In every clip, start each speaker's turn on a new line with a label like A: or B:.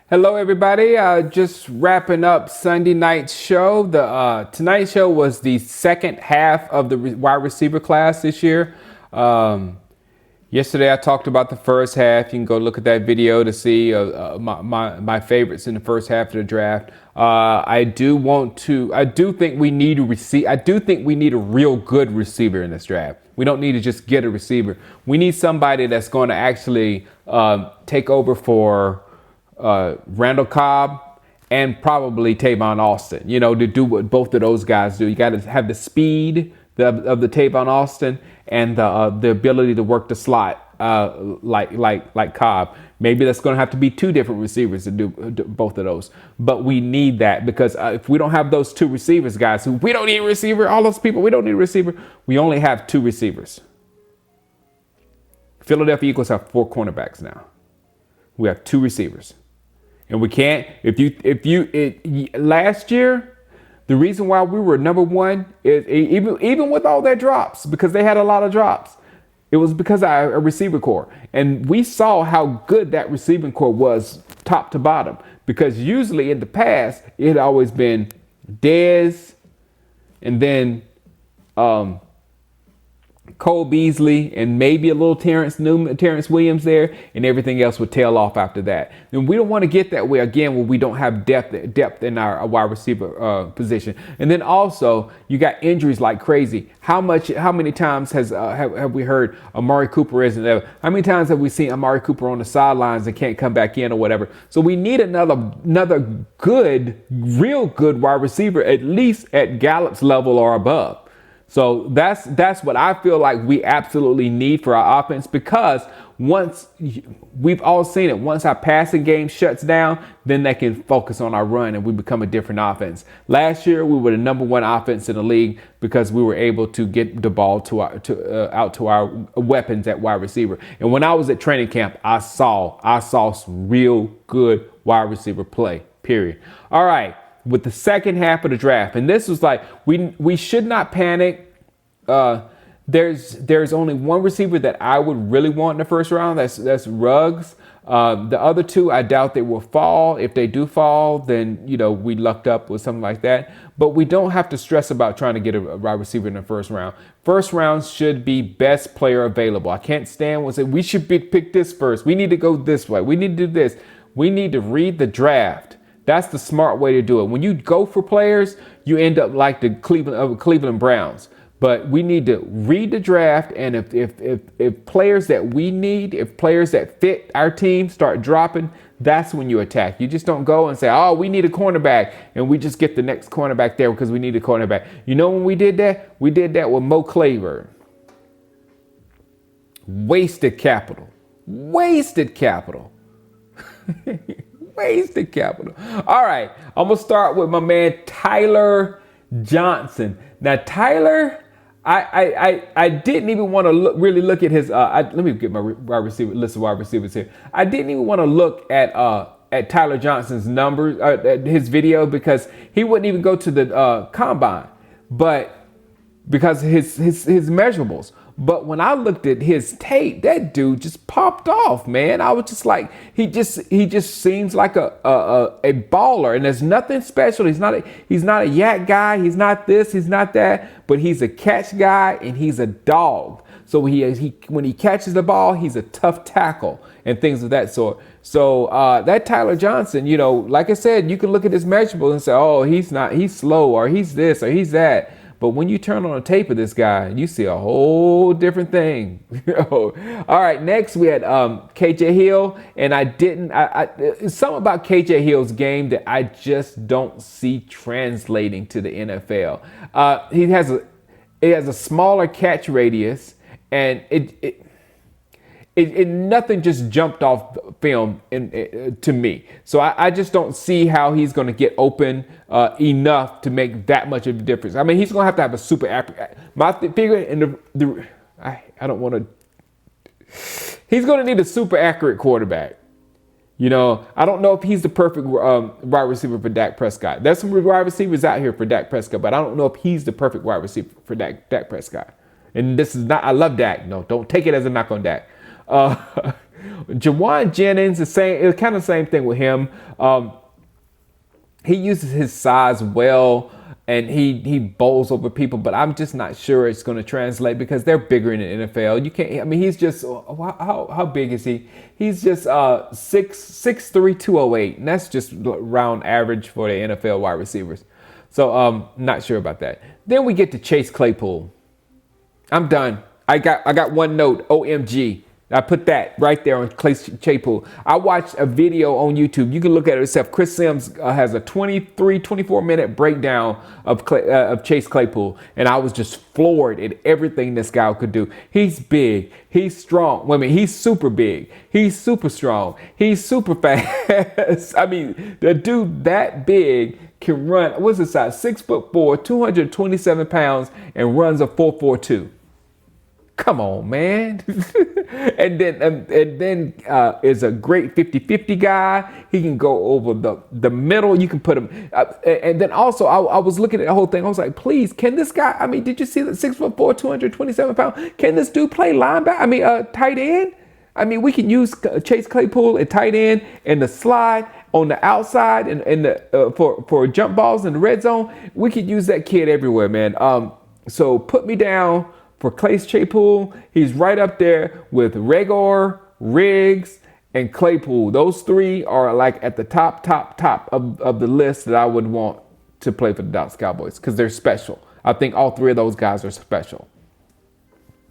A: Hello, everybody. Just wrapping up Sunday night's show. The tonight's show was the second half of the wide receiver class this year. Yesterday, I talked about the first half. You can go look at that video to see my favorites in the first half of the draft. I do think we need a real good receiver in this draft. We don't need to just get a receiver. We need somebody that's going to actually take over for Randall Cobb and probably Tavon Austin, to do what both of those guys do. You got to have the speed of the Tavon Austin and the ability to work the slot like Cobb. Maybe that's going to have to be two different receivers to do both of those. But we need that because if we don't have those two receivers, guys, we don't need a receiver. All those people, we don't need a receiver. We only have two receivers. Philadelphia Eagles have 4 cornerbacks now. We have 2 receivers. And we can't, last year, the reason why we were number 1 is even with all their drops, because they had a lot of drops, it was because of our receiver core. And we saw how good that receiving core was top to bottom, because usually in the past, it had always been Dez and then Cole Beasley and maybe a little Terrence Williams there, and everything else would tail off after that. And we don't want to get that way again when we don't have depth in our wide receiver position. And then also you got injuries like crazy. How many times have we heard Amari Cooper isn't there? How many times have we seen Amari Cooper on the sidelines and can't come back in or whatever? So we need another good, real good wide receiver, at least at Gallup's level or above. So that's what I feel like we absolutely need for our offense, because once we've all seen it, once our passing game shuts down, then they can focus on our run and we become a different offense. Last year, we were the number 1 offense in the league because we were able to get the ball out to our weapons at wide receiver. And when I was at training camp, I saw some real good wide receiver play, period. All right. With the second half of the draft, and this was like we should not panic. There's only one receiver that I would really want in the first round. That's Ruggs. The other 2, I doubt they will fall. If they do fall, then we lucked up with something like that. But we don't have to stress about trying to get a wide receiver in the first round. First round should be best player available. I can't stand when say we should pick this first. We need to go this way. We need to do this. We need to read the draft. That's the smart way to do it. When you go for players, you end up like the Cleveland Browns. But we need to read the draft, and if players that we need, if players that fit our team start dropping, that's when you attack. You just don't go and say, oh, we need a cornerback, and we just get the next cornerback there because we need a cornerback. You know when we did that? We did that with Mo Claiborne. Wasted capital. Wasted capital. Wasted capital. All right, I'm going to start with my man Tyler Johnson. Now, Tyler, I didn't even want to really look at his, let me get my list of wide receivers here. I didn't even want to look at Tyler Johnson's numbers, his video, because he wouldn't even go to the combine, but because his measurables. But when I looked at his tape, that dude just popped off, man. I was just like, he just seems like a baller, and there's nothing special. He's not a yak guy. He's not this. He's not that. But he's a catch guy, and he's a dog. So when he catches the ball, he's a tough tackle and things of that sort. So that Tyler Johnson, like I said, you can look at his measurables and say, oh, he's slow, or he's this, or he's that. But when you turn on a tape of this guy, you see a whole different thing. All right, next we had KJ Hill, and it's something about KJ Hill's game that I just don't see translating to the NFL. He has a smaller catch radius, and nothing just jumped off film to me. So I just don't see how he's going to get open enough to make that much of a difference. I mean, he's going to have a super accurate. My figure in I don't want to. He's going to need a super accurate quarterback. I don't know if he's the perfect wide receiver for Dak Prescott. There's some wide receivers out here for Dak Prescott, but I don't know if he's the perfect wide receiver for Dak Prescott. And this is not. I love Dak. No, don't take it as a knock on Dak. Jawan Jennings, the same. It's kind of the same thing with him. He uses his size well, and he bowls over people, but I'm just not sure it's going to translate because they're bigger in the NFL. You can't. I mean, he's just how big is he? He's just 6'3", 208, and that's just round average for the NFL wide receivers. So not sure about that. Then we get to Chase Claypool. I'm done. I got one note. OMG. I put that right there on Chase Claypool. I watched a video on YouTube. You can look at it yourself. Chris Sims has a 24-minute breakdown of Chase Claypool. And I was just floored at everything this guy could do. He's big. He's strong. He's super big. He's super strong. He's super fast. I mean, the dude that big can run. What's his size? 6'4", 227 pounds, and runs a 4.42. Come on, man. and then is a great 50-50 guy. He can go over the middle. You can put him. And then also, I was looking at the whole thing. I was like, please, can this guy, I mean, did you see that 6'4", 227 pounds? Can this dude play linebacker? I mean, tight end? I mean, we can use Chase Claypool at tight end and the slide on the outside and for jump balls in the red zone. We could use that kid everywhere, man. So put me down for Chase Claypool. He's right up there with Reagor, Riggs, and Claypool. Those three are like at the top of the list that I would want to play for the Dallas Cowboys because they're special. I think all three of those guys are special.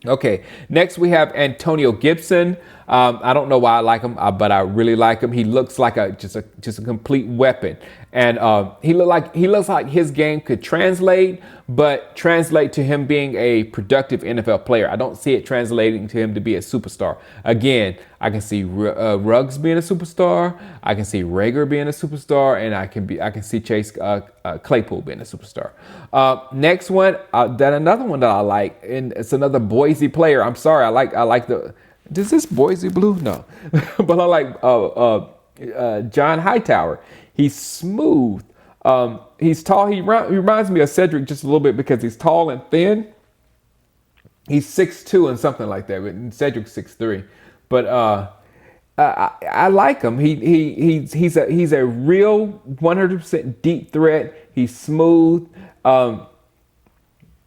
A: Okay, next we have Antonio Gibson. I don't know why I like him, but I really like him. He looks like just a complete weapon, and he looks like his game could translate to him being a productive NFL player. I don't see it translating to him to be a superstar. Again, I can see Ruggs being a superstar. I can see Reagor being a superstar, and I can see Chase Claypool being a superstar. Next one, another one that I like, and it's another Boise player. I'm sorry, I like the. Is this Boise blue? No, but I like John Hightower. He's smooth. He's tall. He reminds me of Cedric just a little bit because he's tall and thin. He's 6'2" and something like that. But Cedric's 6'3". But I like him. He's a real 100% deep threat. He's smooth.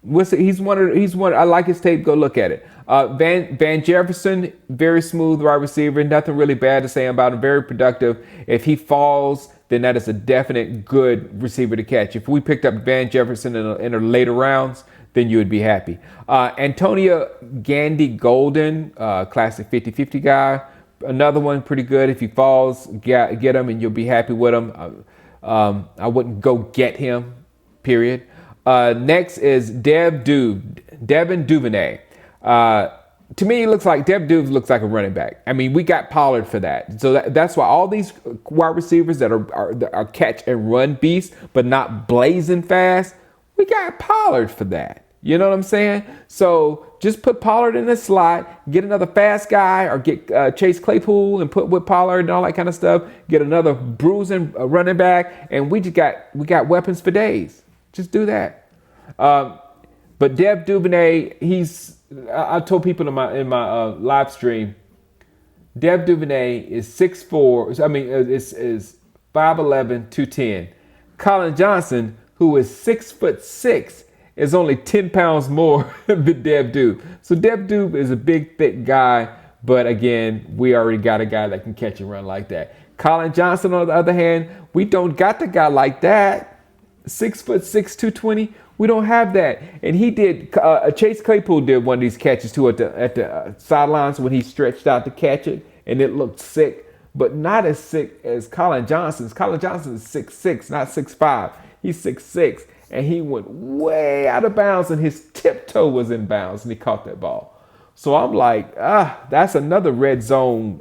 A: He's one. I like his tape. Go look at it. Van Jefferson, very smooth wide receiver. Nothing really bad to say about him. Very productive. If he falls, then that is a definite good receiver to catch. If we picked up Van Jefferson in the later rounds, then you would be happy. Antonio Gandy Golden, classic 50-50 guy. Another one pretty good. If he falls, get him and you'll be happy with him. I wouldn't go get him, period. Next is Devin DuBose. To me, it looks like Devin DuBose looks like a running back. I mean, we got Pollard for that. So that's why all these wide receivers that are catch and run beasts, but not blazing fast, we got Pollard for that. You know what I'm saying? So just put Pollard in the slot, get another fast guy, or get Chase Claypool and put with Pollard and all that kind of stuff. Get another bruising running back, and we got weapons for days. Just do that. But Devin DuBose, I told people in my live stream, Devin DuBose is 6'4". I mean, is 5'11", 210. Colin Johnson, who is 6'6", is only 10 pounds more than Devin DuBose. So Devin DuBose is a big, thick guy, but again, we already got a guy that can catch and run like that. Colin Johnson, on the other hand, we don't got the guy like that. 6'6", 220. We don't have that. And he did. Chase Claypool did one of these catches too at the sidelines when he stretched out to catch it, and it looked sick, but not as sick as Colin Johnson's. Colin Johnson is 6'6", not 6'5". He's 6'6", and he went way out of bounds, and his tiptoe was in bounds, and he caught that ball. So I'm like, that's another red zone.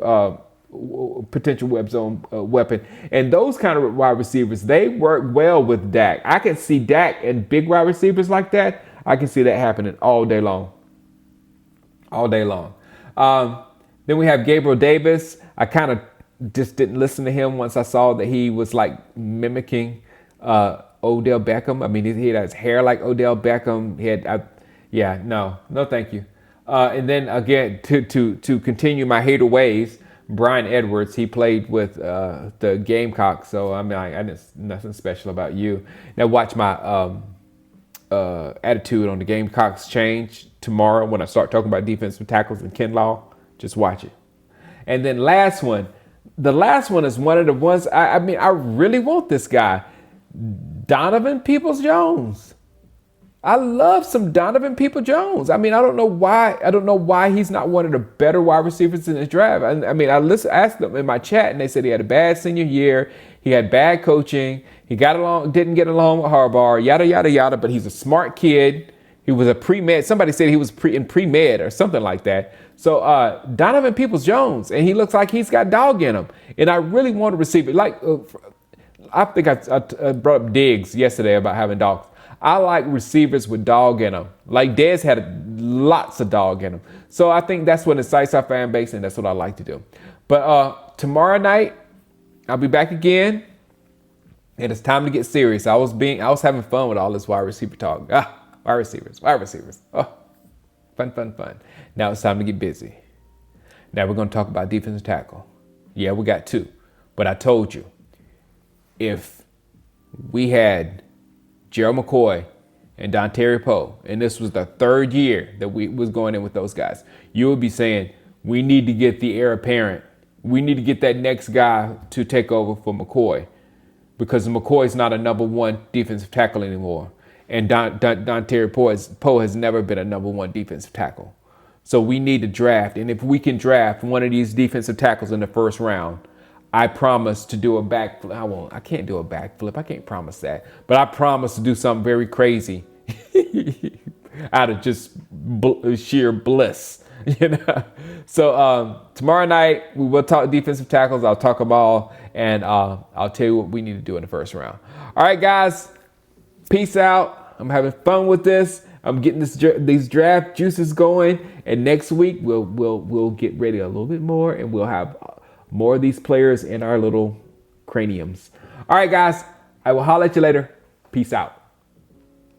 A: Potential web zone weapon. And those kind of wide receivers, they work well with Dak. I can see Dak and big wide receivers like that. I can see that happening all day long. Then we have Gabriel Davis. I kind of just didn't listen to him once I saw that he was like mimicking Odell Beckham. I mean, he had his hair like Odell Beckham. No, thank you. And then again, to continue my hater ways, Brian Edwards. He played with the Gamecocks. So I mean, I didn't nothing special about you. Now watch my attitude on the Gamecocks change tomorrow when I start talking about defensive tackles and Kinlaw. Just watch it. And then last one. The last one is one of the ones I mean, I really want this guy, Donovan Peoples-Jones. I love some Donovan Peoples-Jones. I mean, I don't know why he's not one of the better wide receivers in this draft. I mean, asked them in my chat, and they said he had a bad senior year. He had bad coaching. He didn't get along with Harbaugh, yada, yada, yada. But he's a smart kid. He was a pre-med. Somebody said he was in pre-med or something like that. So Donovan Peoples-Jones, and he looks like he's got dog in him. And I really want to receive it. Like, I think I brought up Diggs yesterday about having dogs. I like receivers with dog in them. Like Dez had lots of dog in them. So I think that's what excites our fan base, and that's what I like to do. But tomorrow night, I'll be back again, and it's time to get serious. I was having fun with all this wide receiver talk. Wide receivers. Oh, fun. Now it's time to get busy. Now we're going to talk about defensive tackle. Yeah, we got two. But I told you, if we had Gerald McCoy and Dontari Poe, and this was the third year that we was going in with those guys, you would be saying, we need to get the heir apparent. We need to get that next guy to take over for McCoy, because McCoy's not a number one defensive tackle anymore. And Dontari Poe has never been a number one defensive tackle. So we need to draft. And if we can draft one of these defensive tackles in the first round, I promise to do a backflip. I can't do a backflip. I can't promise that. But I promise to do something very crazy out of just sheer bliss. You know. So tomorrow night, we will talk defensive tackles. I'll talk them all. And I'll tell you what we need to do in the first round. All right, guys. Peace out. I'm having fun with this. I'm getting these draft juices going. And next week, we'll get ready a little bit more. And we'll have more of these players in our little craniums. All right, guys. I will holler at you later. Peace out.